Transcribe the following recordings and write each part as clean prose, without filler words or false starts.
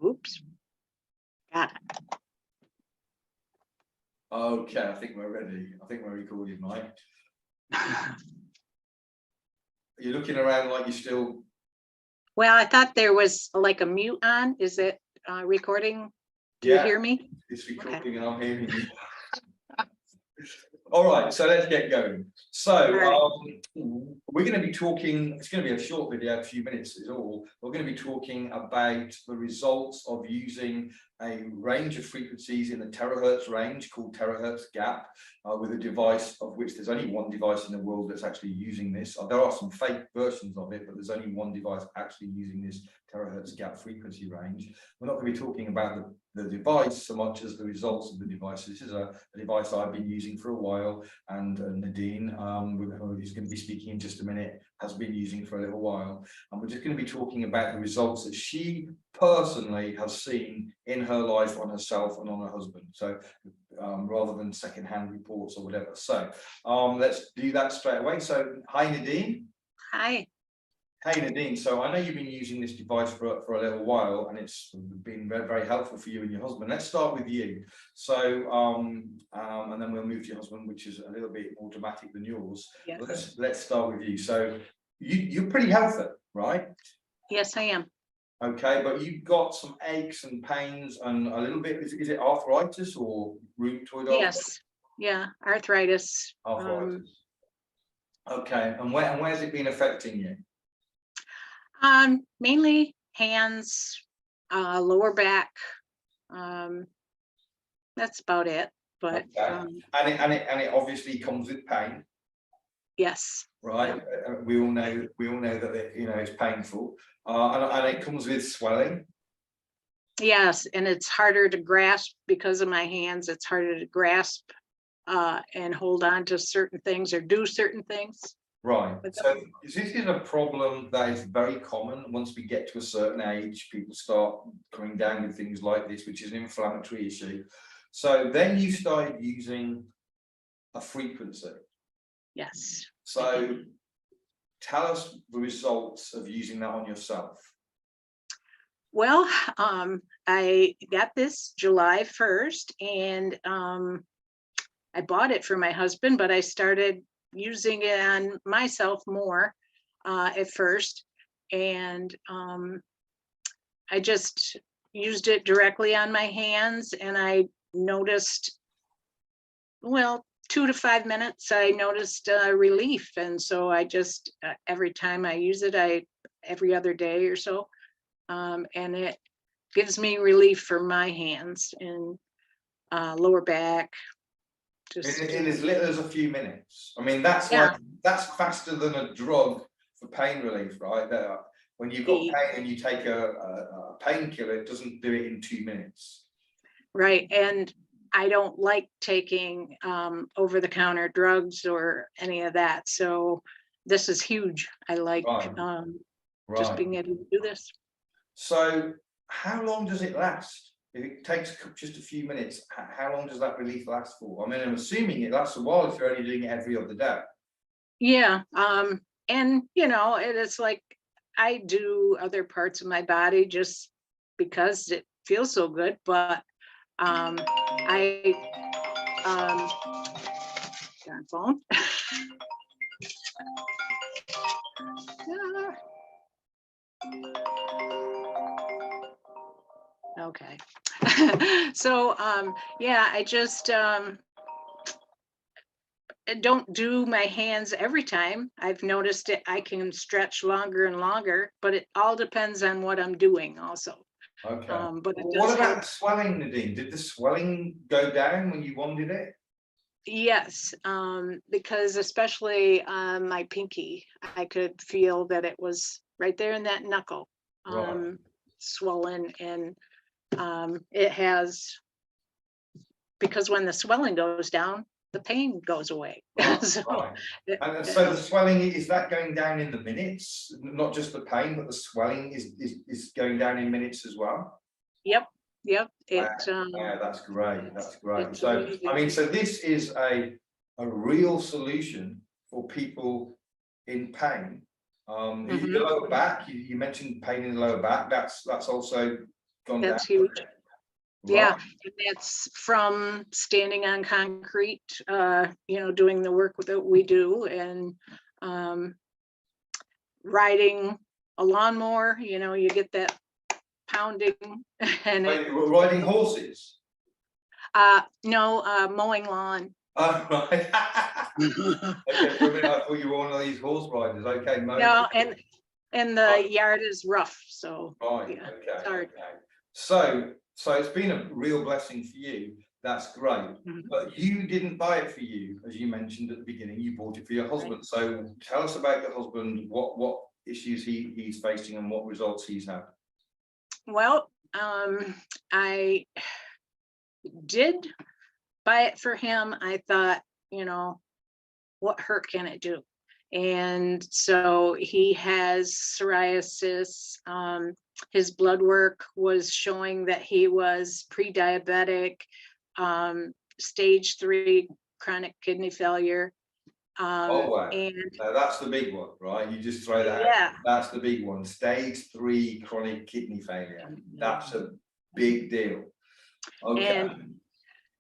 Oops. Got Okay, I think we're ready. I think we're recording, Mike. You're looking around like you're still. Well, I thought there was like a mute on. Is it recording? Do you hear me? It's recording and I'm hearing you. All right, so let's get going. So we're going to be talking, it's going to be a short video, a few minutes is all. We're going to be talking about the results of using a range of frequencies in the terahertz range called terahertz gap with a device of which there's only one device in the world that's actually using this. There are some fake versions of it, but there's only one device actually using this terahertz gap frequency range. We're not going to be talking about the device so much as the results of the device. This is a device I've been using for a while, and Nadine, who's going to be speaking in just a minute, has been using for a little while. And we're just going to be talking about the results that she personally has seen in her life on herself and on her husband. So rather than secondhand reports or whatever. So let's do that straight away. So hi, Nadine. Hi. Hey Nadine, so I know you've been using this device for a little while and it's been very, very helpful for you and your husband. Let's start with you. So and then we'll move to your husband, which is a little bit more dramatic than yours. Yes. Let's start with you. So you're pretty healthy, right? Yes, I am. Okay, but you've got some aches and pains and a little bit, is it arthritis or rheumatoid arthritis? Yes, yeah, arthritis. Arthritis. Okay, and where's it been affecting you? Mainly hands, lower back. That's about it. But okay. And it obviously comes with pain. Yes. Right. Yeah. We all know that it's painful. And it comes with swelling. Yes, and it's harder to grasp because of my hands. It's harder to grasp and hold on to certain things or do certain things. Right. So this is a problem that is very common. Once we get to a certain age, people start coming down with things like this, which is an inflammatory issue. So then you started using a frequency. Yes. So tell us the results of using that on yourself. Well, I got this July 1st and I bought it for my husband, but I started using it on myself more at first, and I just used it directly on my hands, and I noticed, well, 2 to 5 minutes, I noticed relief, and so I just every time I use it, every other day or so, and it gives me relief for my hands and lower back. Just in as little as a few minutes. I mean, that's that's faster than a drug for pain relief, right? When you've got pain and you take a painkiller, it doesn't do it in 2 minutes. Right, and I don't like taking over-the-counter drugs or any of that, so this is huge. I like just being able to do this. So how long does it last? If it takes just a few minutes, how long does that relief last for? I mean, I'm assuming it lasts a while if you're only doing it every other day. Yeah, and it is like I do other parts of my body just because it feels so good, but darn phone. Okay. So yeah, I just don't do my hands every time. I've noticed it, I can stretch longer and longer, but it all depends on what I'm doing also. Okay. But what about the swelling, Nadine? Did the swelling go down when you wanted it? Yes, because especially on my pinky, I could feel that it was right there in that knuckle, swollen, and it has, because when the swelling goes down, the pain goes away. And so the swelling, is that going down in the minutes? Not just the pain, but the swelling is going down in minutes as well? Yep. Yeah, that's great. That's great. So amazing. I mean, so this is a real solution for people in pain. The lower back, you mentioned pain in the lower back. That's also gone down. That's huge. Right. Yeah, and that's from standing on concrete, doing the work that we do, and riding a lawnmower, you get that pounding and Wait, you were riding horses? no, mowing lawn. Oh, right. Okay, for a minute I thought you were one of these horse riders. Okay, No, and the Right. yard is rough, so Right, yeah, okay, it's hard. okay. So it's been a real blessing for you. That's great. Mhm. But you didn't buy it for you, as you mentioned at the beginning, you bought it for your husband. So tell us about your husband, what issues he's facing and what results he's had. Well, I did buy it for him. I thought, what hurt can it do? And so he has psoriasis. His blood work was showing that he was pre-diabetic, stage 3 chronic kidney failure. Oh, wow. And Now that's the big one, right? You just throw that out. yeah, That's the big one. Stage 3 chronic kidney failure. That's a big deal. Okay. and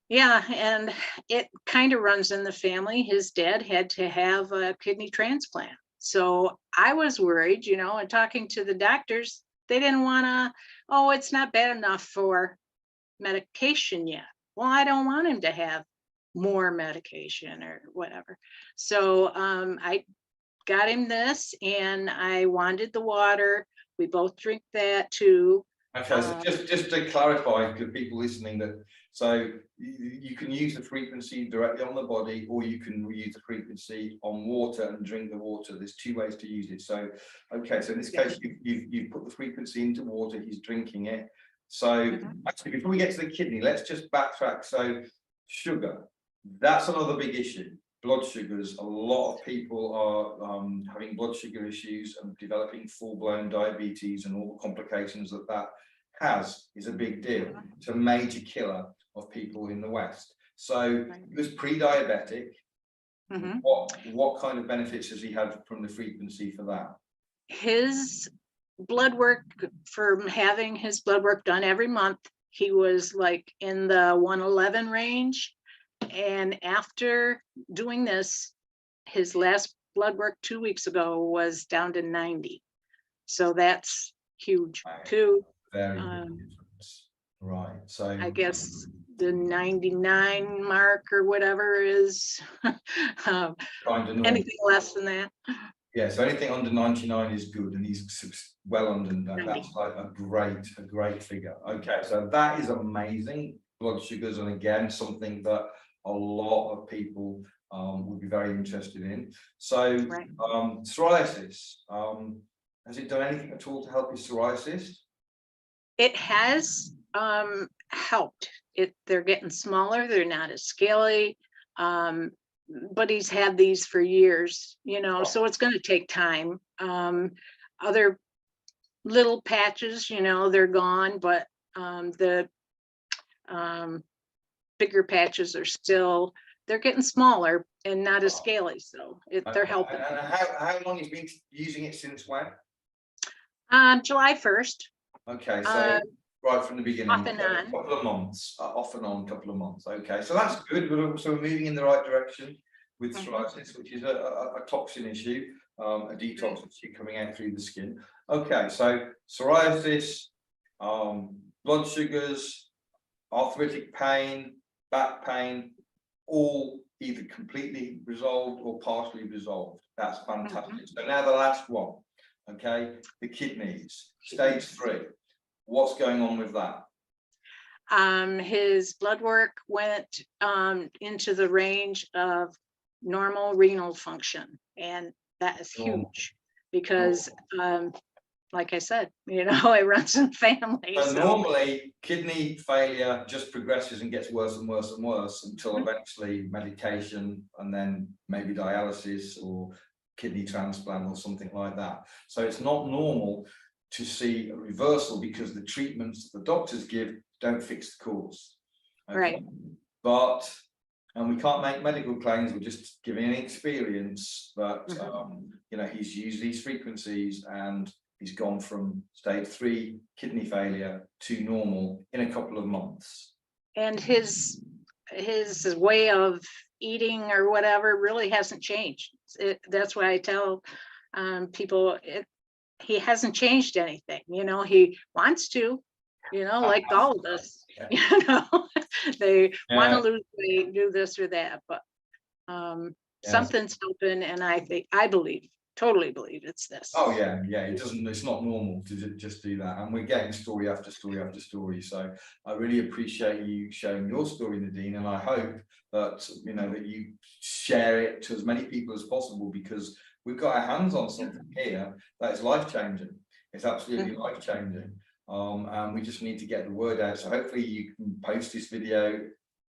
yeah, and it kind of runs in the family. His dad had to have a kidney transplant. So I was worried, and talking to the doctors, they didn't want to, oh, it's not bad enough for medication yet. Well, I don't want him to have more medication or whatever. So I got him this, and I wanted the water. We both drink that too. Okay, so just to clarify, for people listening, that so you can use the frequency directly on the body, or you can use the frequency on water and drink the water. There's 2 ways to use it. So, okay, so in this case, you've put the frequency into water. He's drinking it. So actually, before we get to the kidney, let's just backtrack. So sugar, that's another big issue. Blood sugars. A lot of people are having blood sugar issues and developing full-blown diabetes, and all the complications that is a big deal. It's a major killer of people in the West. So he was pre-diabetic. What kind of benefits has he had from the frequency for that? His blood work, from having his blood work done every month, he was like in the 111 range. And after doing this, his last blood work 2 weeks ago was down to 90. So that's huge too. Very good difference. Right. So I guess the 99 mark or whatever is kind of anything less than that. Yeah, so anything under 99 is good, and he's well under that. 90. That's like a great figure. Okay, so that is amazing. Blood sugars, and again, something that a lot of people would be very interested in. So psoriasis, has it done anything at all to help his psoriasis? It has helped. They're getting smaller, they're not as scaly. But he's had these for years, so it's going to take time. Other little patches, they're gone, but the bigger patches are still, they're getting smaller and not as scaly, so they're helping. And how long has he been using it, since when? July 1st. Okay, so right from the beginning, off and on. a couple of months, off and on, couple of months. Okay, so that's good. We're also moving in the right direction with psoriasis, which is a toxin issue, a detox issue coming out through the skin. Okay, so psoriasis, blood sugars, arthritic pain, back pain, all either completely resolved or partially resolved. That's fantastic. So now the last one, okay, the kidneys, stage 3. What's going on with that? His blood work went into the range of normal renal function, and that is huge because like I said, it runs in family. So normally kidney failure just progresses and gets worse and worse and worse until eventually medication, and then maybe dialysis or kidney transplant or something like that. So it's not normal to see a reversal, because the treatments the doctors give don't fix the cause. Okay? Right. But, and we can't make medical claims, we're just giving an experience that, he's used these frequencies and he's gone from stage 3 kidney failure to normal in a couple of months. And his way of eating or whatever really hasn't changed. That's why I tell people he hasn't changed anything. You know, he wants to, you know, like all of us, you know, they want to lose weight, do this or that, but something's helping, and totally believe it's this. Oh yeah, it's not normal to just do that, and we're getting story after story after story. So I really appreciate you sharing your story, Nadine, and I hope that that you share it to as many people as possible, because we've got our hands on something here that is life-changing. It's absolutely life-changing, and we just need to get the word out. So hopefully you can post this video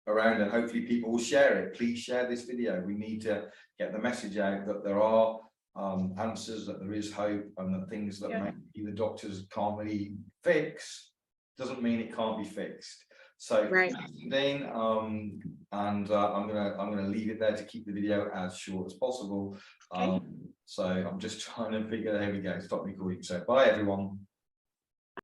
around, and hopefully people will share it. Please share this video. We need to get the message out that there are answers, that there is hope, and that things that maybe the doctors can't really fix doesn't mean it can't be fixed. So right. Nadine, and I'm gonna leave it there to keep the video as short as possible. So I'm just trying to figure, there we go, stop recording. So bye everyone.